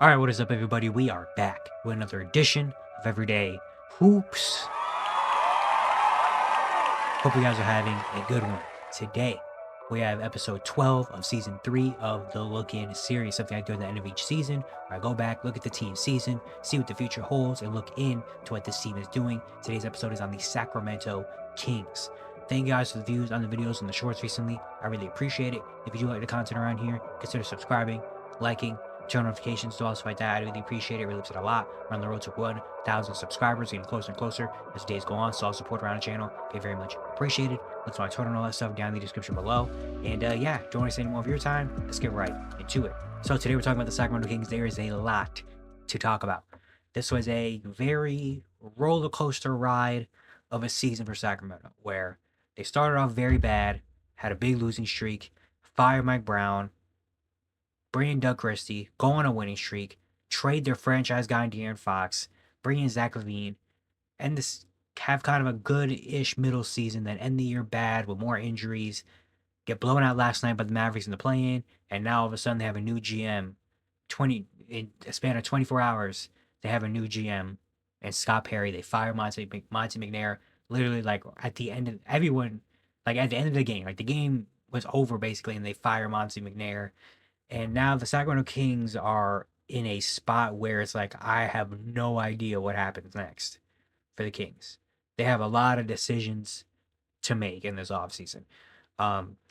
Alright, what is up, everybody? We are back with another edition of Everyday Hoops. Hope you guys are having a good one. Today, we have episode 12 of season 3 of the Look In series, something I do at the end of each season, where I go back, look at the team season, see what the future holds, and look in to what this team is doing. Today's episode is on the Sacramento Kings. Thank you guys for the views on the videos and the shorts recently. I really appreciate it. If you do like the content around here, consider subscribing, liking, turn notifications to also like that. I really appreciate it. It really helps it a lot. We're on the road to 1,000 subscribers, getting closer and closer as the days go on. So all support around the channel, be very much appreciated. Links to my Twitter and all that stuff down in the description below. And yeah, don't want to say any more of your time. Let's get right into it. So today we're talking about the Sacramento Kings. There is a lot to talk about. This was a very roller coaster ride of a season for Sacramento, where they started off very bad, had a big losing streak, fired Mike Brown, bring in Doug Christie, go on a winning streak, trade their franchise guy in De'Aaron Fox, bring in Zach LaVine, and this have kind of a good-ish middle season, then end the year bad with more injuries, get blown out last night by the Mavericks in the play-in, and now all of a sudden they have a new GM. In a span of 24 hours, they have a new GM, and Scott Perry. They fire Monty McNair. Literally, like at the end of everyone, like at the end of the game, like the game was over basically, and they fire Monty McNair. And now the Sacramento Kings are in a spot where it's like, I have no idea what happens next for the Kings. They have a lot of decisions to make in this offseason.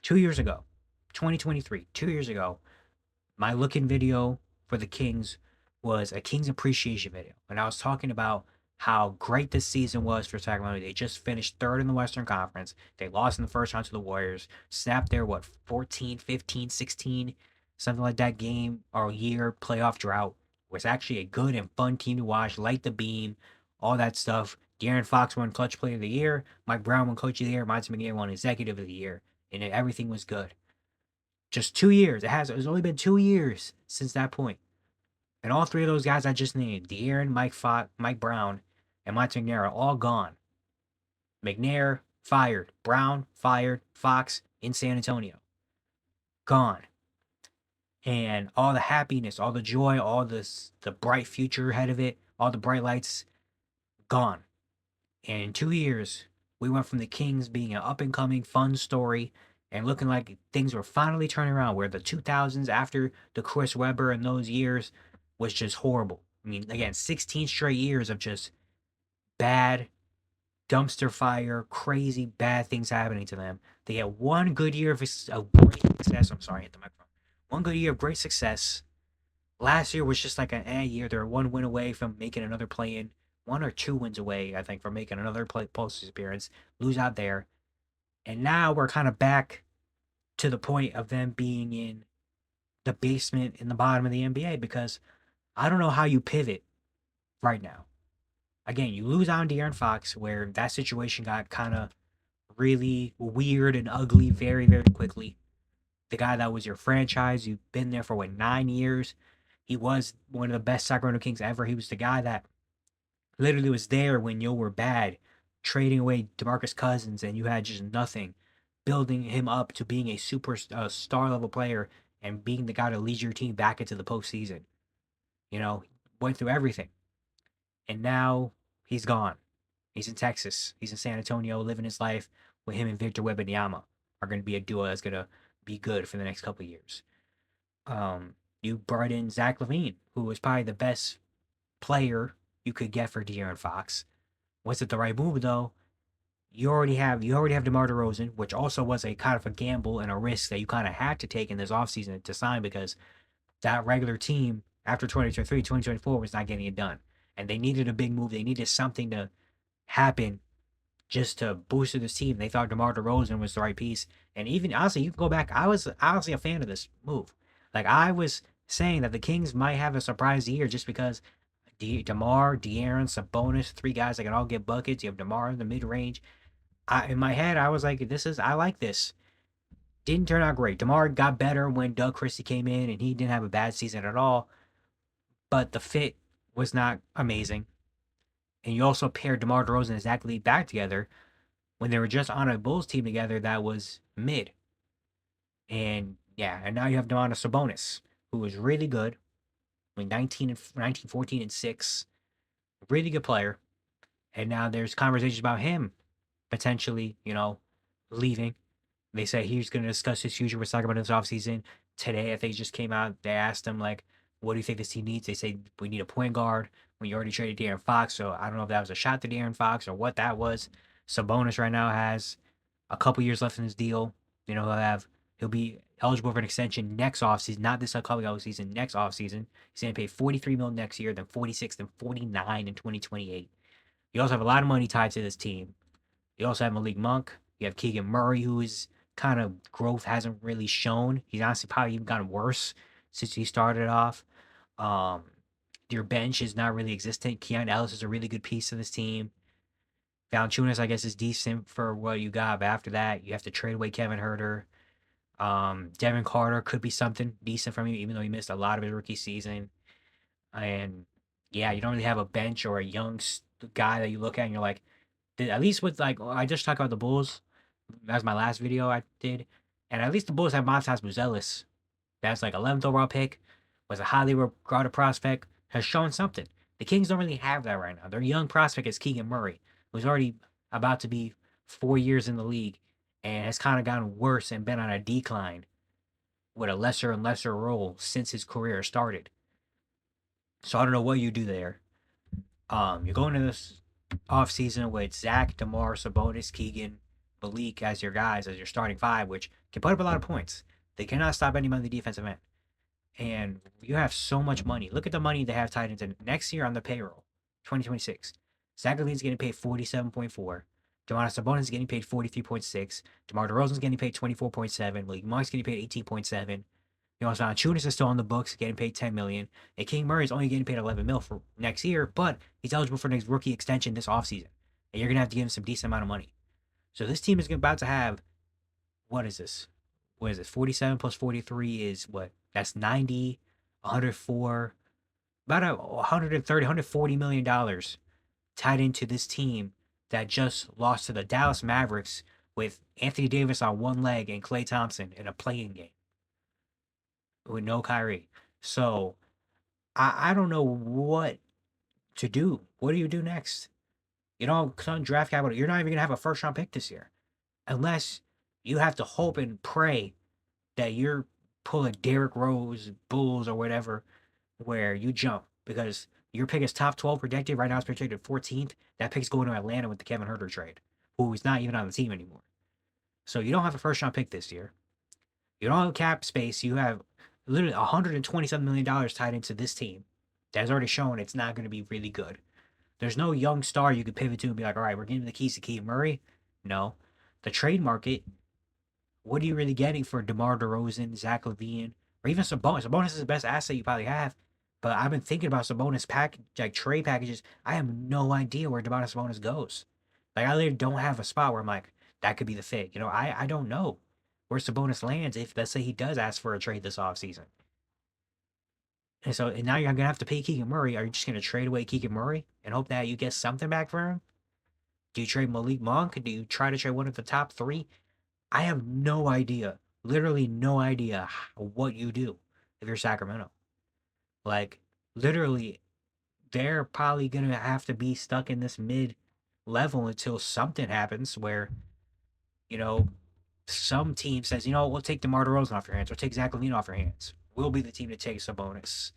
2 years ago, 2023, 2 years ago, my look-in video for the Kings was a Kings appreciation video. And I was talking about how great this season was for Sacramento. They just finished third in the Western Conference. They lost in the first round to the Warriors, snapped their, 14, 15, 16 something like that game or year playoff drought. Was actually a good and fun team to watch. Light the beam, all that stuff. De'Aaron Fox won Clutch Player of the Year. Mike Brown won Coach of the Year. Monty McNair won Executive of the Year, and everything was good. Just 2 years. It's only been 2 years since that point. And all three of those guys I just named, De'Aaron, Mike Brown, and Monty McNair are all gone. McNair fired. Brown fired. Fox in San Antonio. Gone. And all the happiness, all the joy, all this, the bright future ahead of it, all the bright lights, gone. And in 2 years, we went from the Kings being an up and coming, fun story and looking like things were finally turning around, where the 2000s after the Chris Webber and those years was just horrible. I mean, again, 16 straight years of just bad, dumpster fire, crazy, bad things happening to them. They had one good year of great success. I'm sorry, I hit the microphone. One good year of great success. Last year was just like an year. They're one win away from making another play-in. 1 or 2 wins away, I think, from making another postseason appearance. Lose out there. And now we're kind of back to the point of them being in the basement in the bottom of the NBA, because I don't know how you pivot right now. Again, you lose out on De'Aaron Fox, where that situation got kind of really weird and ugly very, very quickly. The guy that was your franchise, you've been there for 9 years. He was one of the best Sacramento Kings ever. He was the guy that literally was there when you were bad, trading away DeMarcus Cousins and you had just nothing, building him up to being a star level player and being the guy to lead your team back into the postseason. Went through everything. And now he's gone. He's in Texas. He's in San Antonio living his life, with him and Victor Wembanyama are going to be a duo that's going to be good for the next couple of years. You brought in Zach LaVine, who was probably the best player you could get for De'Aaron Fox. Was it the right move though? You already have DeMar DeRozan, which also was a kind of a gamble and a risk that you kind of had to take in this offseason to sign, because that regular team after 2023, 2024 was not getting it done. And they needed a big move. They needed something to happen just to boost this team. They thought DeMar DeRozan was the right piece. And even, honestly, you can go back. I was honestly a fan of this move. Like, I was saying that the Kings might have a surprise year just because DeMar, De'Aaron, Sabonis, three guys that can all get buckets. You have DeMar in the mid-range. In my head, I was like, I like this. Didn't turn out great. DeMar got better when Doug Christie came in, and he didn't have a bad season at all. But the fit was not amazing. And you also paired DeMar DeRozan and Zach LaVine back together when they were just on a Bulls team together that was mid. And yeah, and now you have Domantas Sabonis, who was really good, like 19, 14, and 6. Really good player. And now there's conversations about him potentially, leaving. They say he's going to discuss his future with Sacramento this offseason. Today, I think it just came out. They asked him, like, what do you think this team needs? They say, we need a point guard. When you already traded De'Aaron Fox. So I don't know if that was a shot to De'Aaron Fox or what that was. Sabonis right now has a couple years left in his deal. He'll be eligible for an extension next offseason, not this upcoming offseason, next offseason. He's going to pay 43 mil next year, then 46, then 49 in 2028. You also have a lot of money tied to this team. You also have Malik Monk. You have Keegan Murray, who is kind of growth hasn't really shown. He's honestly probably even gotten worse since he started off. Um, your bench is not really existent. Keon Ellis is a really good piece of this team. Valanciunas, I guess, is decent for what you got, but after that, you have to trade away Kevin Huerter. Devin Carter could be something decent from you, even though he missed a lot of his rookie season. And yeah, you don't really have a bench or a young guy that you look at and you're like, at least with like I just talked about the Bulls. That was my last video I did, and at least the Bulls have Montas Buzelis. That's like 11th overall pick, was a highly regarded prospect, has shown something. The Kings don't really have that right now. Their young prospect is Keegan Murray, who's already about to be 4 years in the league, and has kind of gotten worse and been on a decline with a lesser and lesser role since his career started. So I don't know what you do there. You're going to this offseason with Zach, DeMar, Sabonis, Keegan, Malik as your guys, as your starting five, which can put up a lot of points. They cannot stop anyone on the defensive end. And you have so much money. Look at the money they have tied into next year on the payroll, 2026. Zach LaVine's getting paid 47.4. Domantas Sabonis is getting paid 43.6. DeMar DeRozan's getting paid 24.7. Malik Monk's getting paid 18.7. Valanciunas is still on the books, getting paid 10 million. And King Murray is only getting paid 11 mil for next year, but he's eligible for next rookie extension this offseason. And you're gonna have to give him some decent amount of money. So this team is about to have, what is this? What is it? 47 plus 43 is what? That's 90, 104, about $140 million tied into this team that just lost to the Dallas Mavericks with Anthony Davis on one leg and Klay Thompson in a playing game with no Kyrie. So I don't know what to do. What do you do next? Some draft capital. You're not even gonna have a first round pick this year, unless you have to hope and pray that you're pulling Derrick Rose, Bulls, or whatever, where you jump because your pick is top 12 projected. Right now it's projected 14th. That pick's going to Atlanta with the Kevin Huerter trade, who is not even on the team anymore. So you don't have a first round pick this year. You don't have cap space. You have literally $127 million tied into this team that has already shown it's not going to be really good. There's no young star you could pivot to and be like, all right, we're giving the keys to Keegan Murray. No. The trade market, what are you really getting for DeMar DeRozan, Zach LaVine, or even Sabonis? Sabonis is the best asset you probably have. But I've been thinking about Sabonis trade packages. I have no idea where Domantas Sabonis goes. Like I literally don't have a spot where I'm like, that could be the fit. I don't know where Sabonis lands if let's say he does ask for a trade this offseason. And now you're gonna have to pay Keegan Murray. Are you just gonna trade away Keegan Murray and hope that you get something back for him? Do you trade Malik Monk? Do you try to trade one of the top three? I have no idea, literally no idea what you do if you're Sacramento. Like, literally, they're probably gonna have to be stuck in this mid level until something happens where, you know, some team says, we'll take DeMar DeRozan off your hands or take Zach LaVine off your hands. We'll be the team to take Sabonis.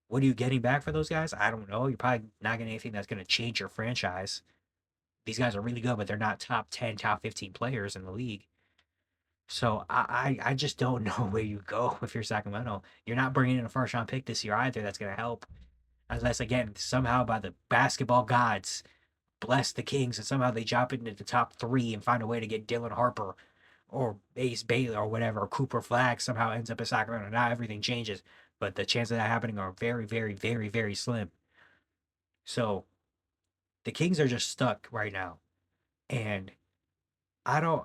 What are you getting back for those guys? I don't know. You're probably not getting anything that's going to change your franchise. These guys are really good, but they're not top 10, top 15 players in the league. So I just don't know where you go if you're Sacramento. You're not bringing in a first round pick this year either. That's going to help. Unless, again, somehow by the basketball gods, bless the Kings and somehow they drop into the top three and find a way to get Dylan Harper or Ace Bailey or whatever, or Cooper Flag somehow ends up in Sacramento. Now everything changes, but the chances of that happening are very, very, very, very slim. So the Kings are just stuck right now, and I don't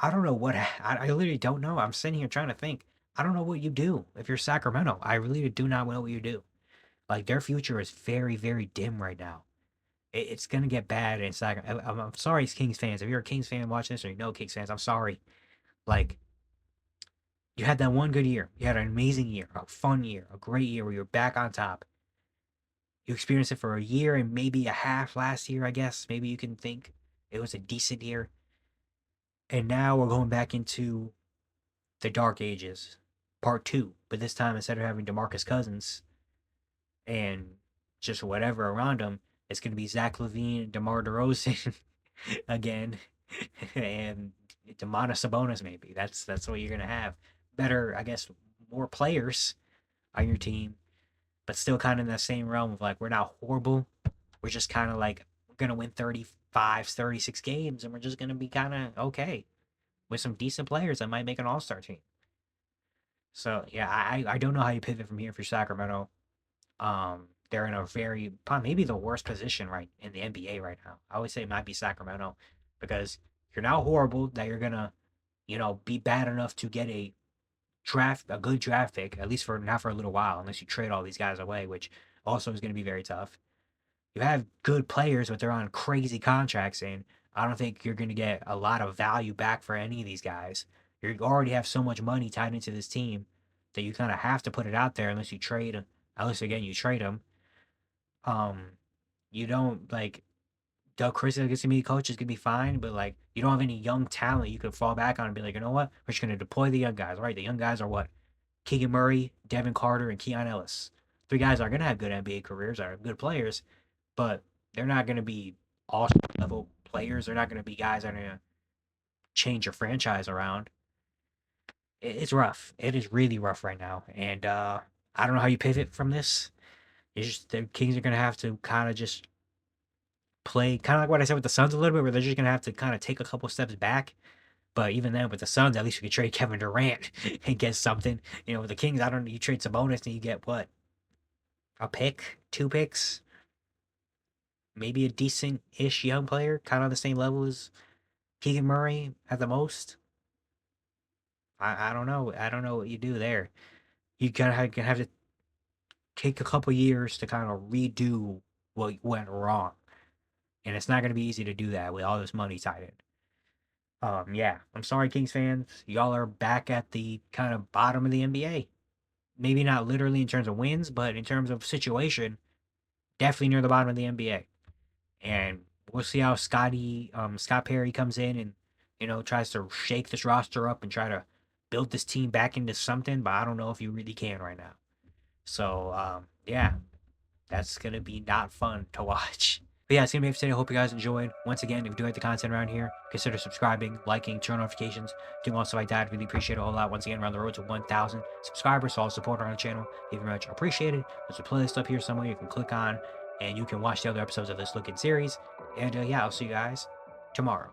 know what I literally don't know. I'm sitting here trying to think. I don't know what you do if you're Sacramento. I really do not know what you do. Like their future is very, very dim right now. It's gonna get bad in Sacramento. I'm sorry, Kings fans. If you're a Kings fan watching this or you know Kings fans, I'm sorry. Like You had that one good year. You had an amazing year, a fun year, a great year where you're back on top. You experienced it for a year and maybe a half last year, I guess. Maybe you can think it was a decent year. And now we're going back into the Dark Ages, part two. But this time, instead of having DeMarcus Cousins and just whatever around him, it's going to be Zach LaVine, DeMar DeRozan again, and Demonis Sabonis. Maybe that's what you're going to have. Better, I guess, more players on your team, but still kind of in that same realm of like we're not horrible. We're just kind of like we're gonna win 35, 36 games, and we're just gonna be kind of okay with some decent players that might make an All-Star team. So yeah, I don't know how you pivot from here for Sacramento. They're in a very probably maybe the worst position right in the NBA right now. I would say it might be Sacramento because you're not horrible that you're gonna be bad enough to get a good draft pick, at least for not for a little while, unless you trade all these guys away, which also is going to be very tough. You have good players, but they're on crazy contracts, and I don't think you're going to get a lot of value back for any of these guys. You already have so much money tied into this team that you kind of have to put it out there unless you trade them. Unless again you trade them. Um, you don't like Doug Chris gets to be coach is gonna be fine, but like you don't have any young talent you could fall back on and be like, you know what, we're just gonna deploy the young guys. Right, the young guys are what Keegan Murray, Devin Carter, and Keon Ellis. Three guys are gonna have good NBA careers, are good players, but they're not gonna be all level players. They're not gonna be guys that are gonna change your franchise around. It's rough. It is really rough right now, and I don't know how you pivot from this. It's just the Kings are gonna have to kind of just play, kind of like what I said with the Suns a little bit, where they're just gonna have to kind of take a couple steps back. But even then, with the Suns, at least you could trade Kevin Durant and get something. With the Kings, I don't know. You trade Sabonis and you get what? A pick, two picks, maybe a decent-ish young player, kind of the same level as Keegan Murray at the most. I don't know. I don't know what you do there. You have to take a couple years to kind of redo what went wrong, and it's not going to be easy to do that with all this money tied in. Yeah, I'm sorry, Kings fans. Y'all are back at the kind of bottom of the NBA. Maybe not literally in terms of wins, but in terms of situation, definitely near the bottom of the NBA. And we'll see how Scott Perry comes in and tries to shake this roster up and try to build this team back into something. But I don't know if you really can right now. So yeah, that's gonna be not fun to watch. But yeah, it's gonna be it for today. I hope you guys enjoyed. Once again, if you do like the content around here, consider subscribing, liking, turn notifications, doing all stuff like that. Really appreciate it a whole lot. Once again, we're on the road to 1,000 subscribers, so all support on the channel, very much appreciated. There's a playlist up here somewhere you can click on, and you can watch the other episodes of this looking series. And yeah, I'll see you guys tomorrow.